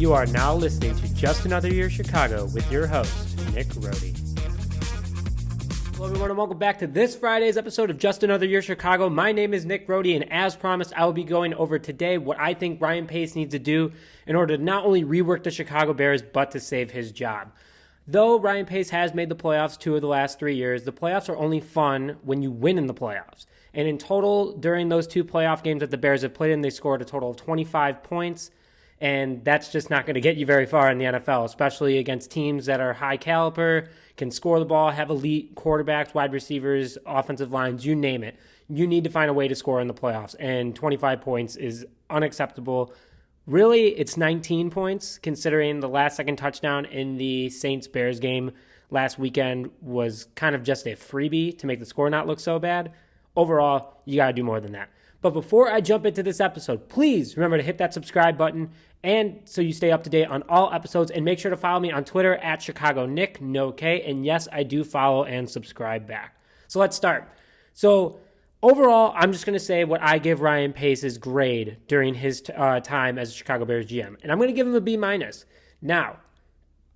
You are now listening to Just Another Year Chicago with your host, Nick Rohde. Hello everyone and welcome back to this Friday's episode of Just Another Year Chicago. My name is Nick Rohde, and as promised, I will be going over today what I think Ryan Pace needs to do in order to not only rework the Chicago Bears, but to save his job. Though Ryan Pace has made the playoffs 2 of the last 3 years, the playoffs are only fun when you win in the playoffs. And in total, during those 2 playoff games that the Bears have played in, they scored a total of 25 points. And that's just not going to get you very far in the NFL, especially against teams that are high caliber, can score the ball, have elite quarterbacks, wide receivers, offensive lines, you name it. You need to find a way to score in the playoffs, and 25 points is unacceptable. Really, it's 19 points, considering the last-second touchdown in the Saints-Bears game last weekend was kind of just a freebie to make the score not look so bad. Overall, you got to do more than that. But before I jump into this episode, please remember to hit that subscribe button and so you stay up to date on all episodes, and make sure to follow me on Twitter at ChicagoNick, no K. And yes, I do follow and subscribe back. So let's start. So overall, I'm just going to say what I give Ryan Pace's grade during his time as a Chicago Bears GM. And I'm going to give him a B-. Now,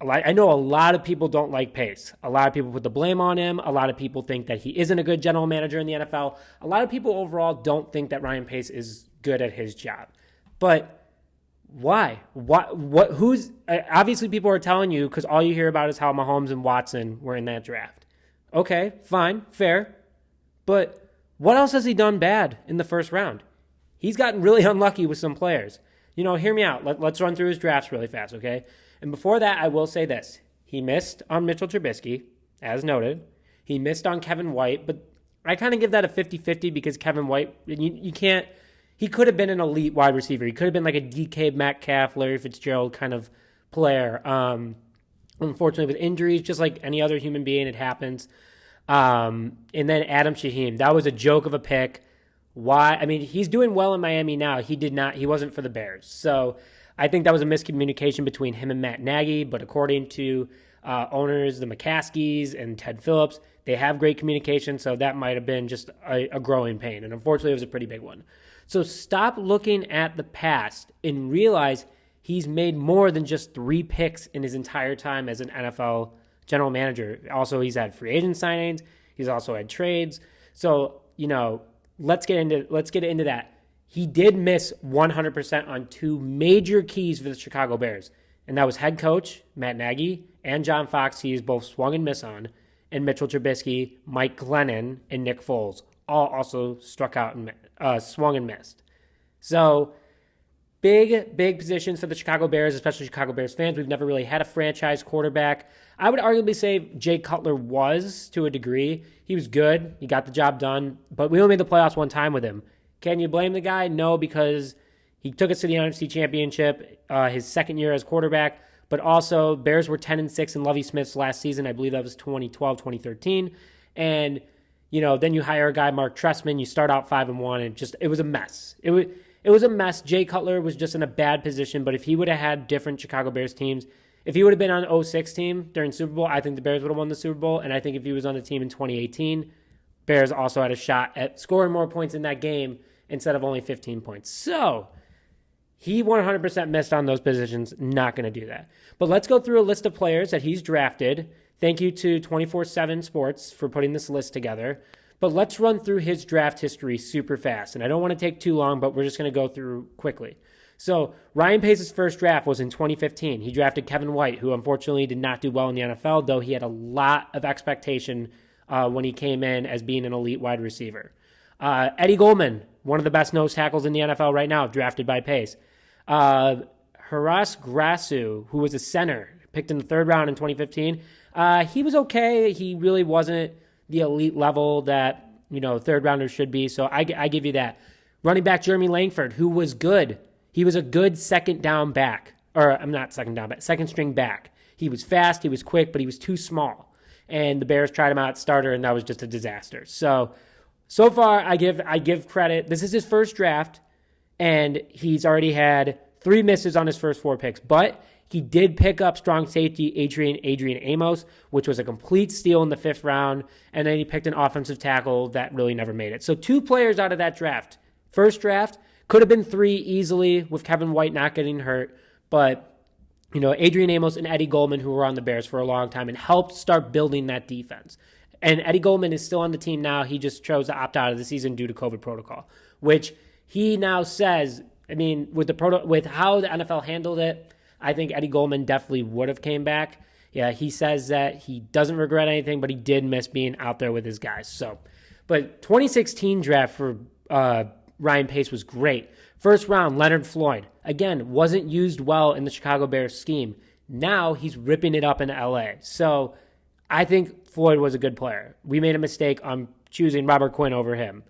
I know a lot of people don't like Pace. A lot of people put the blame on him. A lot of people think that he isn't a good general manager in the NFL. A lot of people overall don't think that Ryan Pace is good at his job. But why? Who's obviously people are telling you because all you hear about is how Mahomes and Watson were in that draft. Okay, fine, fair. But what else has he done bad in the first round? He's gotten really unlucky with some players. Hear me out. Let's run through his drafts really fast, okay? And before that, I will say this. He missed on Mitchell Trubisky, as noted. He missed on Kevin White, but I kind of give that a 50-50 because Kevin White, you can't, he could have been an elite wide receiver. He could have been like a DK Metcalf, Larry Fitzgerald kind of player. Unfortunately, with injuries, just like any other human being, it happens. And then Adam Shaheen, that was a joke of a pick. Why? I mean, he's doing well in Miami now. He wasn't for the Bears. So I think that was a miscommunication between him and Matt Nagy, but according to owners, the McCaskies and Ted Phillips, they have great communication, so that might have been just a growing pain, and unfortunately it was a pretty big one. So stop looking at the past and realize he's made more than just 3 picks in his entire time as an NFL general manager. Also, he's had free agent signings. He's also had trades. So, let's get into that. He did miss 100% on 2 major keys for the Chicago Bears, and that was head coach Matt Nagy and John Fox. He's both swung and missed on, and Mitchell Trubisky, Mike Glennon, and Nick Foles all also struck out and swung and missed. So big positions for the Chicago Bears, especially Chicago Bears fans. We've never really had a franchise quarterback. I would arguably say Jay Cutler was, to a degree. He was good. He got the job done, but we only made the playoffs one time with him. Can you blame the guy? No, because he took us to the NFC Championship his second year as quarterback, but also Bears were 10-6 in Lovie Smith's last season. I believe that was 2012, 2013. And, then you hire a guy, Mark Trestman, you start out 5-1, and it was a mess. It was a mess. Jay Cutler was just in a bad position, but if he would have had different Chicago Bears teams, if he would have been on the 2006 team during Super Bowl, I think the Bears would have won the Super Bowl, and I think if he was on the team in 2018, Bears also had a shot at scoring more points in that game instead of only 15 points. So he 100% missed on those positions. Not going to do that. But let's go through a list of players that he's drafted. Thank you to 24/7 Sports for putting this list together. But let's run through his draft history super fast. And I don't want to take too long, but we're just going to go through quickly. So Ryan Pace's first draft was in 2015. He drafted Kevin White, who unfortunately did not do well in the NFL, though he had a lot of expectation when he came in as being an elite wide receiver. Eddie Goldman, one of the best nose tackles in the NFL right now, drafted by Pace. Haras Grasu, who was a center, picked in the 3rd round in 2015. He was okay. He really wasn't the elite level that, 3rd rounders should be. So I give you that. Running back Jeremy Langford, who was good. He was a good second string back. He was fast, he was quick, but he was too small. And the Bears tried him out at starter, and that was just a disaster. So far, I give credit. This is his first draft, and he's already had 3 misses on his first 4 picks. But he did pick up strong safety Adrian Amos, which was a complete steal in the 5th round, and then he picked an offensive tackle that really never made it. So 2 players out of that draft. First draft, could have been 3 easily with Kevin White not getting hurt, but Adrian Amos and Eddie Goldman, who were on the Bears for a long time and helped start building that defense. And Eddie Goldman is still on the team now. He just chose to opt out of the season due to COVID protocol, which he now says, with how the NFL handled it, I think Eddie Goldman definitely would have came back. Yeah, he says that he doesn't regret anything, but he did miss being out there with his guys. But 2016 draft for Ryan Pace was great. First round, Leonard Floyd. Again, wasn't used well in the Chicago Bears scheme. Now he's ripping it up in LA. So I think Floyd was a good player. We made a mistake on choosing Robert Quinn over him.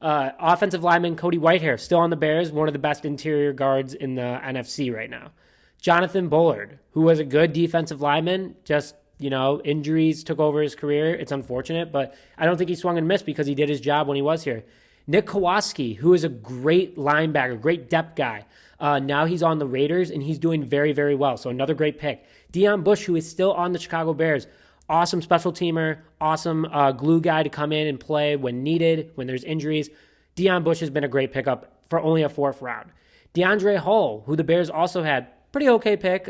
Offensive lineman Cody Whitehair, still on the Bears, one of the best interior guards in the NFC right now. Jonathan Bullard, who was a good defensive lineman, just, injuries took over his career. It's unfortunate, but I don't think he swung and missed because he did his job when he was here. Nick Kowalski, who is a great linebacker, great depth guy. Now he's on the Raiders, and he's doing very, very well. So another great pick. Deion Bush, who is still on the Chicago Bears. Awesome special teamer, awesome glue guy to come in and play when needed, when there's injuries. Deion Bush has been a great pickup for only a fourth round. DeAndre Hull, who the Bears also had, pretty okay pick.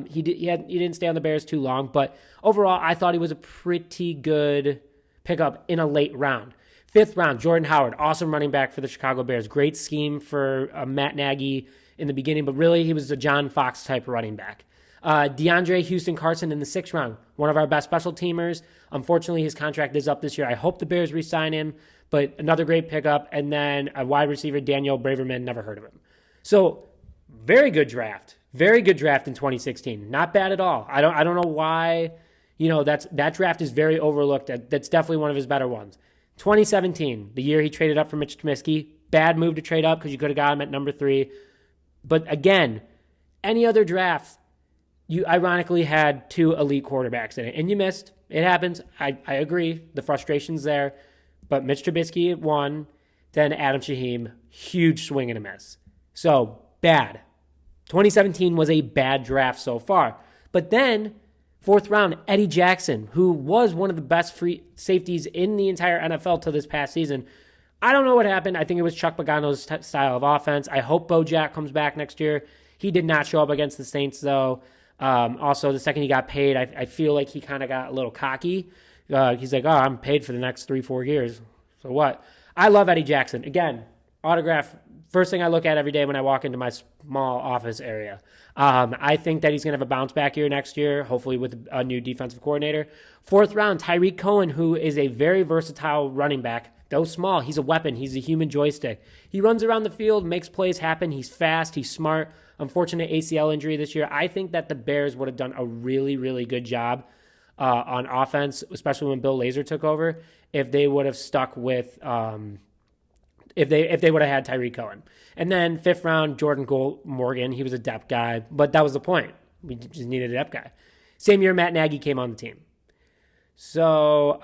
He didn't stay on the Bears too long, but overall, I thought he was a pretty good pickup in a late round. Fifth round, Jordan Howard, awesome running back for the Chicago Bears. Great scheme for Matt Nagy in the beginning, but really he was a John Fox type running back. DeAndre Houston Carson in the sixth round, one of our best special teamers. Unfortunately, his contract is up this year. I hope the Bears re-sign him, but another great pickup. And then a wide receiver, Daniel Braverman, never heard of him. So very good draft. Very good draft in 2016. Not bad at all. I don't know why, that draft is very overlooked. That's definitely one of his better ones. 2017, the year he traded up for Mitch Trubisky. Bad move to trade up because you could have got him at number 3. But again, any other draft, you ironically had 2 elite quarterbacks in it, and you missed. It happens. I agree. The frustration's there. But Mitch Trubisky at 1, then Adam Shaheem, huge swing and a miss. So, bad. 2017 was a bad draft so far. But then, fourth round, Eddie Jackson, who was one of the best free safeties in the entire NFL till this past season. I don't know what happened. I think it was Chuck Pagano's style of offense. I hope Bo Jack comes back next year. He did not show up against the Saints, though. Also, the second he got paid, I feel like he kind of got a little cocky. He's like, I'm paid for the next 3-4 years. So what? I love Eddie Jackson. Again, autograph, first thing I look at every day when I walk into my small office area. I think that he's going to have a bounce back year next year, hopefully with a new defensive coordinator. Fourth round, Tyreek Cohen, who is a very versatile running back. Though small, he's a weapon. He's a human joystick. He runs around the field, makes plays happen. He's fast. He's smart. Unfortunate ACL injury this year. I think that the Bears would have done a really, really good job on offense, especially when Bill Lazor took over, if they would have stuck with if they would have had Tyreek Cohen. And then fifth round, Jordan Morgan. He was a depth guy, but that was the point. We just needed a depth guy. Same year, Matt Nagy came on the team. So,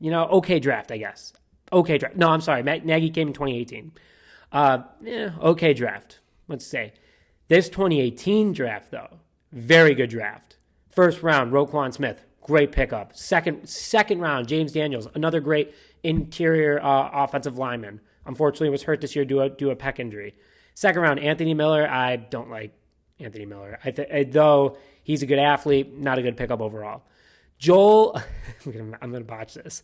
okay draft, I guess. Okay draft. No, I'm sorry. Matt Nagy came in 2018. Okay draft. Let's say. This 2018 draft, though, very good draft. First round, Roquan Smith. Great pickup. Second round, James Daniels. Another great interior offensive lineman. Unfortunately, was hurt this year due to a pec injury. Second round, Anthony Miller. I don't like Anthony Miller. Though he's a good athlete, not a good pickup overall. Joel, I'm going to botch this.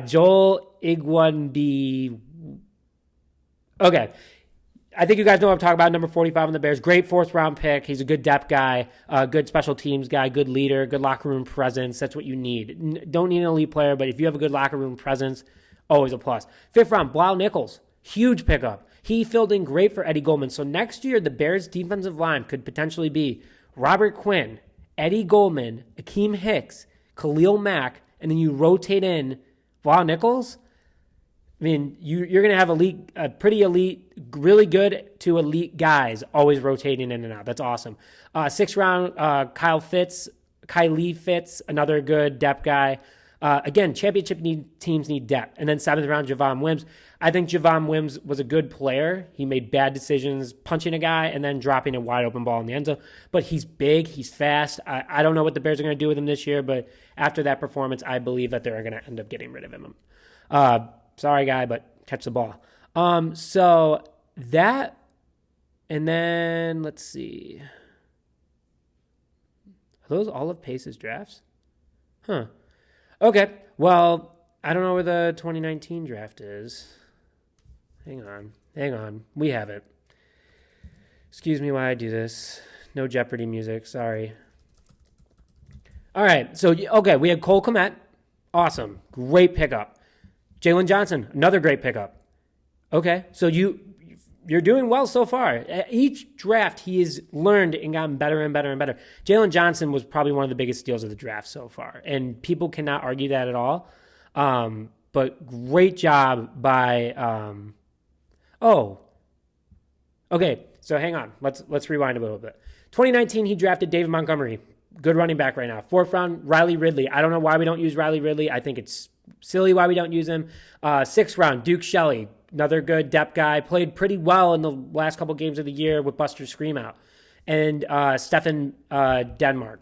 Joel Igwanbi. Okay. I think you guys know what I'm talking about. Number 45 on the Bears. Great fourth round pick. He's a good depth guy, good special teams guy, good leader, good locker room presence. That's what you need. Don't need an elite player, but if you have a good locker room presence, always a plus. Fifth round, Blau Nichols. Huge pickup. He filled in great for Eddie Goldman. So next year, the Bears defensive line could potentially be Robert Quinn, Eddie Goldman, Akeem Hicks, Khalil Mack, and then you rotate in Blau Nichols. I mean, you're going to have a pretty elite, really good to elite guys always rotating in and out. That's awesome. Sixth round, Kylie Fitz, another good depth guy. Again, championship teams need depth. And then seventh round, Javon Wims. I think Javon Wims was a good player. He made bad decisions, punching a guy and then dropping a wide open ball in the end zone. But he's big, he's fast. I don't know what the Bears are going to do with him this year, but after that performance, I believe that they're going to end up getting rid of him. Sorry, guy, but catch the ball. So that And then let's see. Are those all of Pace's drafts? Huh. Okay. Well, I don't know where the 2019 draft is. Hang on. We have it. Excuse me while I do this. No Jeopardy music. Sorry. All right. So, okay, we had Cole Kmet. Awesome. Great pickup. Jalen Johnson, another great pickup. Okay. So you're doing well so far. At each draft, he has learned and gotten better and better and better. Jalen Johnson was probably one of the biggest steals of the draft so far, and people cannot argue that at all. But great job by okay, so hang on. Let's rewind a little bit. 2019, he drafted David Montgomery. Good running back right now. 4th round, Riley Ridley. I don't know why we don't use Riley Ridley. I think it's silly why we don't use him. 6th round, Duke Shelley. Another good depth guy. Played pretty well in the last couple games of the year with Buster Screamout. And Stefan Denmark.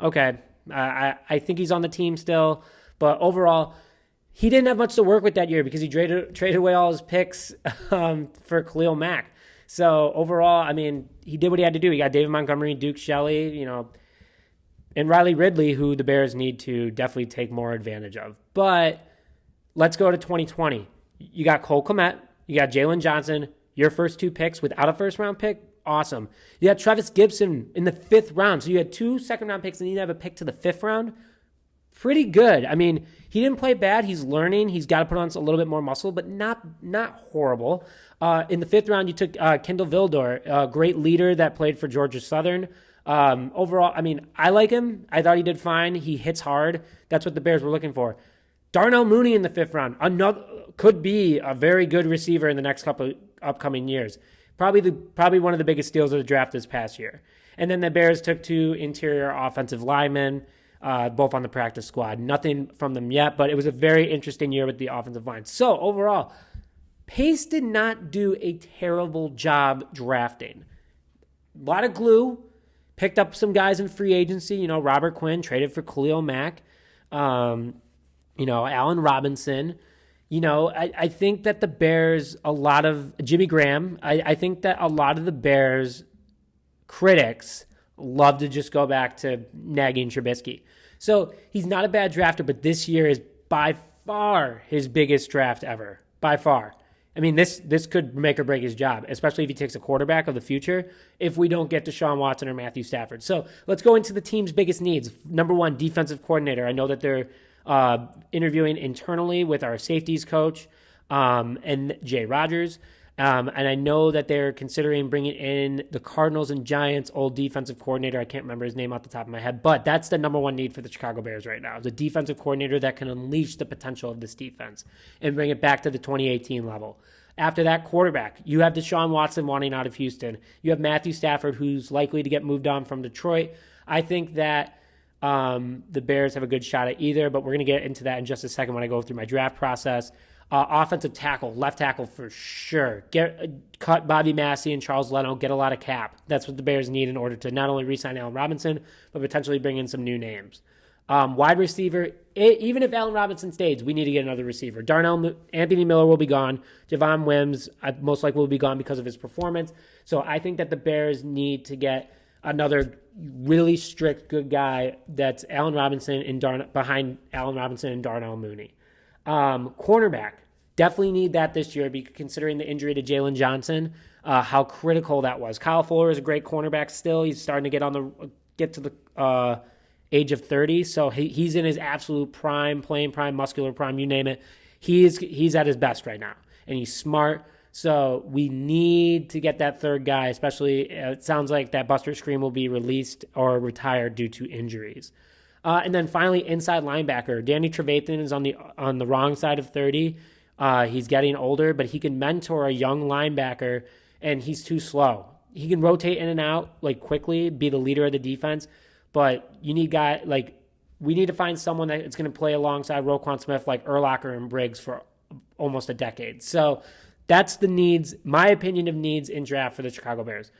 Okay, I think he's on the team still. But overall, he didn't have much to work with that year because he traded away all his picks for Khalil Mack. So overall, I mean, he did what he had to do. He got David Montgomery, Duke Shelley, and Riley Ridley, who the Bears need to definitely take more advantage of. But let's go to 2020. You got Cole Kmet. You got Jalen Johnson. Your first 2 picks without a first-round pick, awesome. You got Travis Gibson in the 5th round. So you had 2 second-round picks and you have a pick to the 5th round. Pretty good. I mean, he didn't play bad. He's learning. He's got to put on a little bit more muscle, but not horrible. In the 5th round, you took Kendall Vildor, a great leader that played for Georgia Southern. Overall, I mean, I like him. I thought he did fine. He hits hard. That's what the Bears were looking for. Darnell Mooney in the 5th round, could be a very good receiver in the next couple upcoming years. Probably one of the biggest steals of the draft this past year. And then the Bears took 2 interior offensive linemen, both on the practice squad. Nothing from them yet, but it was a very interesting year with the offensive line. So overall, Pace did not do a terrible job drafting. A lot of glue. Picked up some guys in free agency. Robert Quinn traded for Khalil Mack. Allen Robinson. I think that the Bears, Jimmy Graham, I think that a lot of the Bears critics love to just go back to Nagy and Trubisky. So he's not a bad drafter, but this year is by far his biggest draft ever. By far. I mean, this could make or break his job, especially if he takes a quarterback of the future, if we don't get Deshaun Watson or Matthew Stafford. So let's go into the team's biggest needs. Number 1, defensive coordinator. I know that they're interviewing internally with our safeties coach and Jay Rodgers. And I know that they're considering bringing in the Cardinals and Giants' old defensive coordinator. I can't remember his name off the top of my head, but that's the number 1 need for the Chicago Bears right now. The defensive coordinator that can unleash the potential of this defense and bring it back to the 2018 level. After that, quarterback. You have Deshaun Watson wanting out of Houston. You have Matthew Stafford, who's likely to get moved on from Detroit. I think that the Bears have a good shot at either, but we're going to get into that in just a second when I go through my draft process. Offensive tackle, left tackle for sure. Cut Bobby Massey and Charles Leno, get a lot of cap. That's what the Bears need in order to not only re-sign Allen Robinson, but potentially bring in some new names. Wide receiver, even if Allen Robinson stays, we need to get another receiver. Anthony Miller will be gone. Javon Wims most likely will be gone because of his performance. So I think that the Bears need to get another really strict good guy that's Allen Robinson and behind Allen Robinson and Darnell Mooney. Cornerback, definitely need that this year, considering the injury to Jalen Johnson, how critical that was. Kyle Fuller is a great cornerback still. He's starting to get to the age of 30, so he's in his absolute prime, playing prime, muscular prime, you name it. He's at his best right now, and he's smart. So we need to get that third guy, especially it sounds like that Buster Scream will be released or retired due to injuries. And then finally, inside linebacker. Danny Trevathan is on the wrong side of 30. He's getting older, but he can mentor a young linebacker, and he's too slow. He can rotate in and out quickly, be the leader of the defense, but you need we need to find someone that's going to play alongside Roquan Smith like Urlacher and Briggs for almost a decade. So that's the needs, my opinion of needs in draft for the Chicago Bears.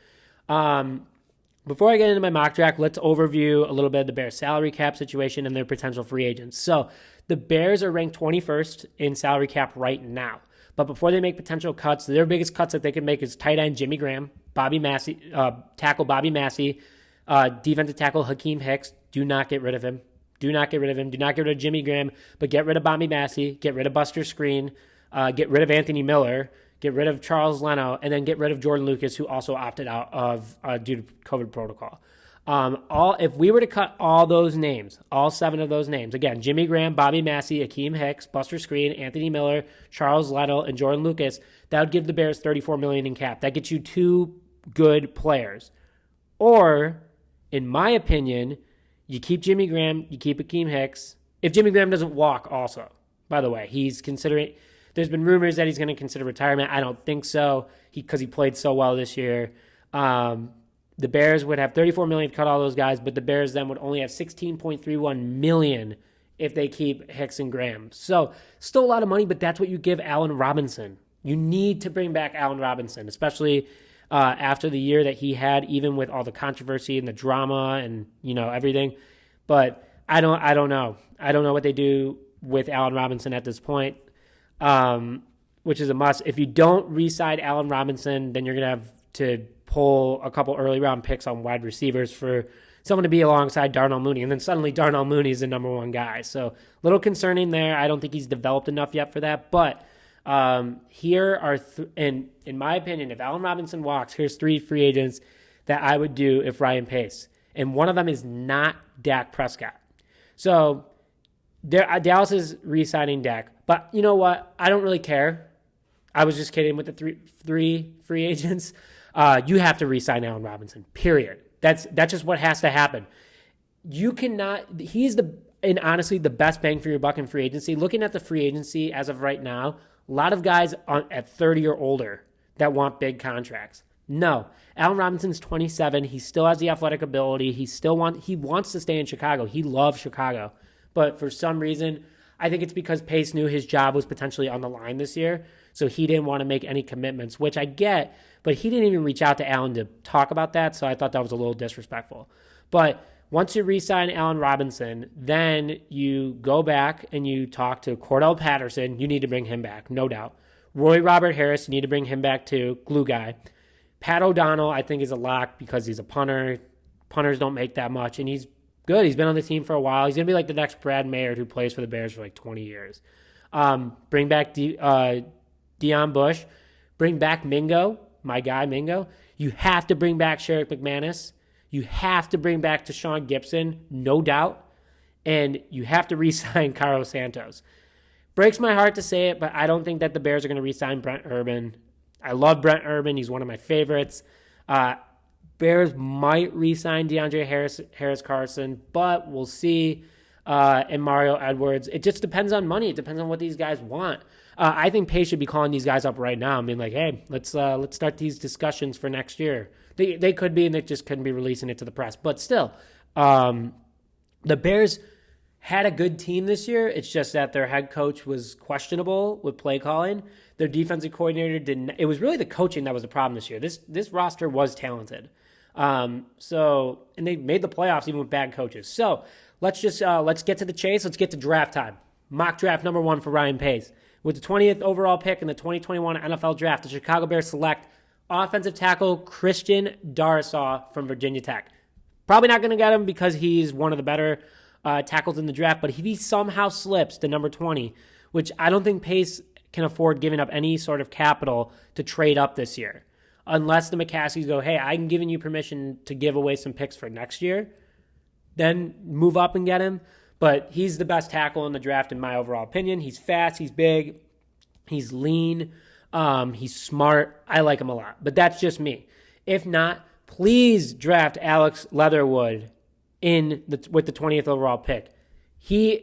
Before I get into my mock draft, let's overview a little bit of the Bears' salary cap situation and their potential free agents. So the Bears are ranked 21st in salary cap right now, But before they make potential cuts, their biggest cuts that they can make is tight end Jimmy Graham, Bobby Massey, tackle Bobby Massey, defensive tackle Hakeem Hicks. Do not get rid of him. Do not get rid of him. Do not get rid of Jimmy Graham, but get rid of Bobby Massey, get rid of Buster Screen, get rid of Anthony Miller, get rid of Charles Leno, and then get rid of Jordan Lucas, who also opted out of due to COVID protocol. If we were to cut all those names, all 7 of those names, again, Jimmy Graham, Bobby Massey, Hakeem Hicks, Buster Screen, Anthony Miller, Charles Leno, and Jordan Lucas, that would give the Bears $34 million in cap. That gets you 2 good players. Or, in my opinion, you keep Jimmy Graham, you keep Hakeem Hicks. If Jimmy Graham doesn't walk also, by the way, he's considering, there's been rumors that he's going to consider retirement. I don't think so because he played so well this year. The Bears would have $34 million to cut all those guys, but the Bears then would only have $16.31 million if they keep Hicks and Graham. So still a lot of money, but that's what you give Allen Robinson. You need to bring back Allen Robinson, especially after the year that he had, even with all the controversy and the drama and, everything. But I don't know. I don't know what they do with Allen Robinson at this point, which is a must. If you don't re-sign Allen Robinson, then you're going to have to pull a couple early round picks on wide receivers for someone to be alongside Darnell Mooney. And then suddenly Darnell Mooney is the number 1 guy. So a little concerning there. I don't think he's developed enough yet for that. But here are, in my opinion, if Allen Robinson walks, here's 3 free agents that I would do if Ryan Pace. And one of them is not Dak Prescott. So Dallas is re-signing Dak. But you know what? I don't really care. I was just kidding with the 3 free agents. You have to re-sign Allen Robinson, period. That's just what has to happen. You cannot, and honestly, the best bang for your buck in free agency. Looking at the free agency as of right now, a lot of guys at 30 or older that want big contracts. No, Allen Robinson's 27. He still has the athletic ability. He wants to stay in Chicago. He loves Chicago. But for some reason, I think it's because Pace knew his job was potentially on the line this year, so he didn't want to make any commitments, which I get, but he didn't even reach out to Allen to talk about that, so I thought that was a little disrespectful. But once you re-sign Allen Robinson, then you go back and you talk to Cordell Patterson. You need to bring him back, no doubt. Roy Robert Harris, you need to bring him back too, glue guy. Pat O'Donnell, I think, is a lock because he's a punter. Punters don't make that much, and he's good. He's been on the team for a while. He's going to be like the next Brad Mayer who plays for the Bears for like 20 years. Bring back Deion Bush. Bring back Mingo, my guy Mingo. You have to bring back Sherrick McManus. You have to bring back Deshaun Gibson, no doubt. And you have to re-sign Carlos Santos. Breaks my heart to say it, but I don't think that the Bears are going to re-sign Brent Urban. I love Brent Urban. He's one of my favorites. Bears might re-sign DeAndre Harris Carson, but we'll see. And Mario Edwards. It just depends on money. It depends on what these guys want. I think Pace should be calling these guys up right now and being like, hey, let's start these discussions for next year. They could be, and they just couldn't be releasing it to the press. But still, the Bears had a good team this year. It's just that their head coach was questionable with play calling. Their defensive coordinator didn't. It was really the coaching that was the problem this year. This roster was talented. And they made the playoffs even with bad coaches. So let's get to the chase. Let's get to draft time. Mock draft number 1 for Ryan Pace. With the 20th overall pick in the 2021 NFL Draft, the Chicago Bears select offensive tackle Christian Darrisaw from Virginia Tech. Probably not going to get him because he's one of the better tackles in the draft, but if he somehow slips to number 20, which I don't think Pace can afford giving up any sort of capital to trade up this year, unless the McCaskeys go, hey, I'm giving you permission to give away some picks for next year, then move up and get him. But he's the best tackle in the draft in my overall opinion. He's fast, he's big, he's lean, he's smart. I like him a lot, but that's just me. If not, please draft Alex Leatherwood with the 20th overall pick.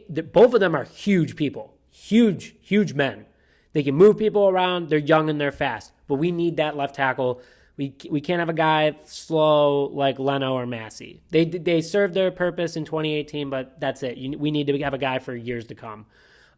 Both of them are huge people, huge men. They can move people around. They're young and they're fast, but we need that left tackle. We can't have a guy slow like Leno or Massey. They served their purpose in 2018, but that's it. We need to have a guy for years to come.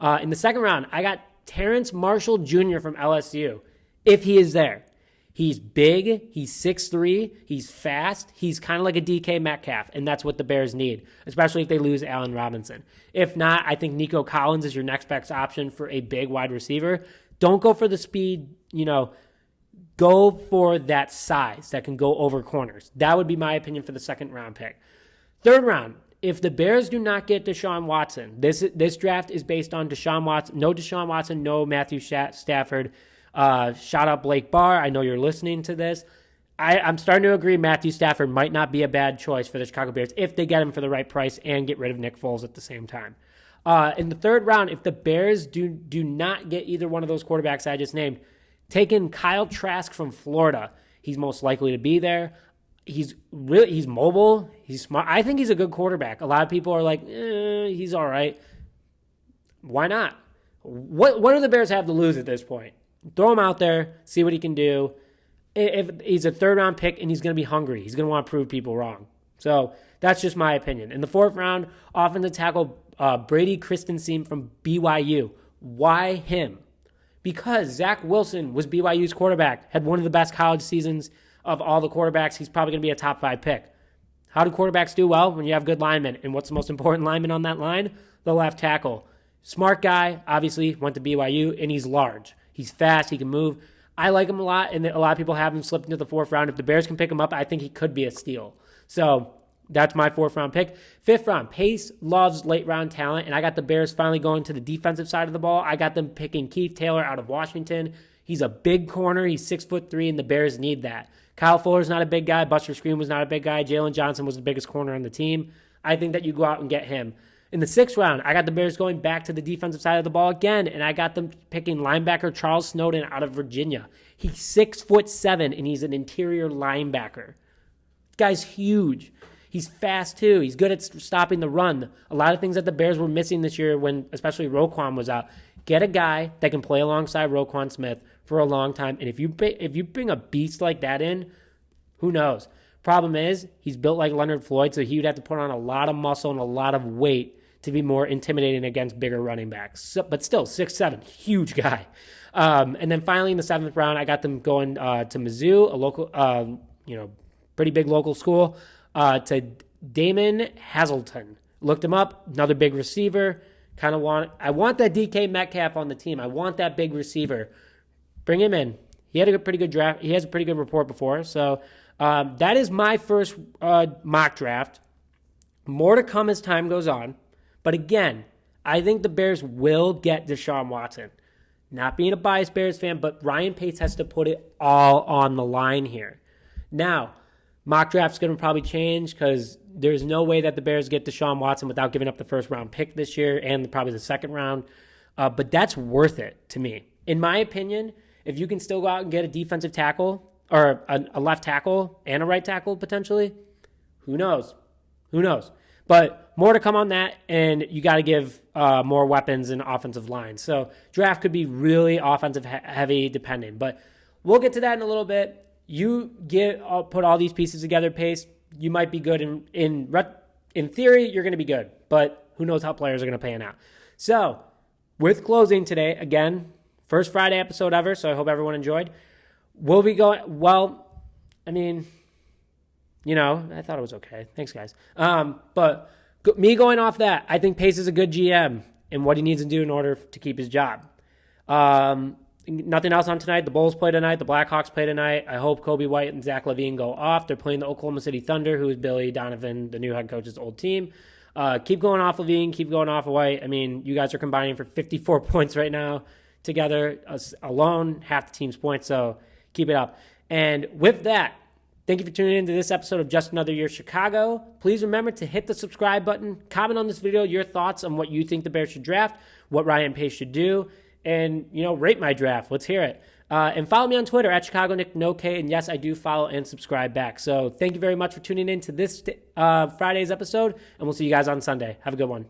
In the second round, I got Terrence Marshall Jr. from LSU, if he is there. He's big, he's 6'3", he's fast, he's kind of like a DK Metcalf, and that's what the Bears need, especially if they lose Allen Robinson. If not, I think Nico Collins is your next best option for a big wide receiver. Don't go for the speed, go for that size that can go over corners. That would be my opinion for the second round pick. Third round, if the Bears do not get Deshaun Watson, this draft is based on Deshaun Watson. No Deshaun Watson, no Matthew Stafford. Shout out Blake Barr. I know you're listening to this. I'm starting to agree Matthew Stafford might not be a bad choice for the Chicago Bears if they get him for the right price and get rid of Nick Foles at the same time. In the third round, if the Bears do not get either one of those quarterbacks I just named, take in Kyle Trask from Florida. He's most likely to be there. He's mobile. He's smart. I think he's a good quarterback. A lot of people are like, he's all right. Why not? What do the Bears have to lose at this point? Throw him out there, see what he can do. If he's a third-round pick and he's going to be hungry, he's going to want to prove people wrong. So that's just my opinion. In the fourth round, offensive tackle Brady Christensen from BYU. Why him? Because Zach Wilson was BYU's quarterback, had one of the best college seasons of all the quarterbacks. He's probably going to be a top 5 pick. How do quarterbacks do well? When you have good linemen. And what's the most important lineman on that line? The left tackle. Smart guy, obviously, went to BYU, and he's large. He's fast. He can move. I like him a lot, and a lot of people have him slipped into the fourth round. If the Bears can pick him up, I think he could be a steal. So that's my fourth round pick. Fifth round, Pace loves late round talent, and I got the Bears finally going to the defensive side of the ball. I got them picking Keith Taylor out of Washington. He's a big corner. He's 6'3", and the Bears need that. Kyle Fuller's not a big guy. Buster Screen was not a big guy. Jalen Johnson was the biggest corner on the team. I think that you go out and get him. In the sixth round, I got the Bears going back to the defensive side of the ball again, and I got them picking linebacker Charles Snowden out of Virginia. He's 6'7", and he's an interior linebacker. This guy's huge. He's fast, too. He's good at stopping the run. A lot of things that the Bears were missing this year when especially Roquan was out. Get a guy that can play alongside Roquan Smith for a long time, and if you bring a beast like that in, who knows? Problem is, he's built like Leonard Floyd, so he would have to put on a lot of muscle and a lot of weight to be more intimidating against bigger running backs. So, but still, 6'7", huge guy. And then finally in the seventh round, I got them going to Mizzou, a local, pretty big local school, to Damon Hazelton. Looked him up, another big receiver. I want that DK Metcalf on the team. I want that big receiver. Bring him in. He had a pretty good draft. He has a pretty good report before. So that is my first mock draft. More to come as time goes on. But again, I think the Bears will get Deshaun Watson. Not being a biased Bears fan, but Ryan Pace has to put it all on the line here. Now, mock draft's going to probably change because there's no way that the Bears get Deshaun Watson without giving up the first round pick this year and probably the second round. But that's worth it to me. In my opinion, if you can still go out and get a defensive tackle or a left tackle and a right tackle potentially, who knows? Who knows? But more to come on that, and you got to give more weapons and offensive line. So draft could be really offensive heavy depending. But we'll get to that in a little bit. You put all these pieces together, Pace. You might be good in theory. You're going to be good, but who knows how players are going to pan out. So with closing today, again, first Friday episode ever. So I hope everyone enjoyed. We'll be going. Well, I mean, I thought it was okay. Thanks, guys. But me going off that, I think Pace is a good GM and what he needs to do in order to keep his job. Nothing else on tonight. The Bulls play tonight. The Blackhawks play tonight. I hope Kobe White and Zach LaVine go off. They're playing the Oklahoma City Thunder, who is Billy Donovan, the new head coach's old team. Keep going off LaVine. Keep going off White. I mean, you guys are combining for 54 points right now together alone, half the team's points. So keep it up. And with that, thank you for tuning in to this episode of Just Another Year Chicago. Please remember to hit the subscribe button, comment on this video, your thoughts on what you think the Bears should draft, what Ryan Pace should do, and, rate my draft. Let's hear it. And follow me on Twitter at ChicagoNickNoK. And yes, I do follow and subscribe back. So thank you very much for tuning in to this Friday's episode, and we'll see you guys on Sunday. Have a good one.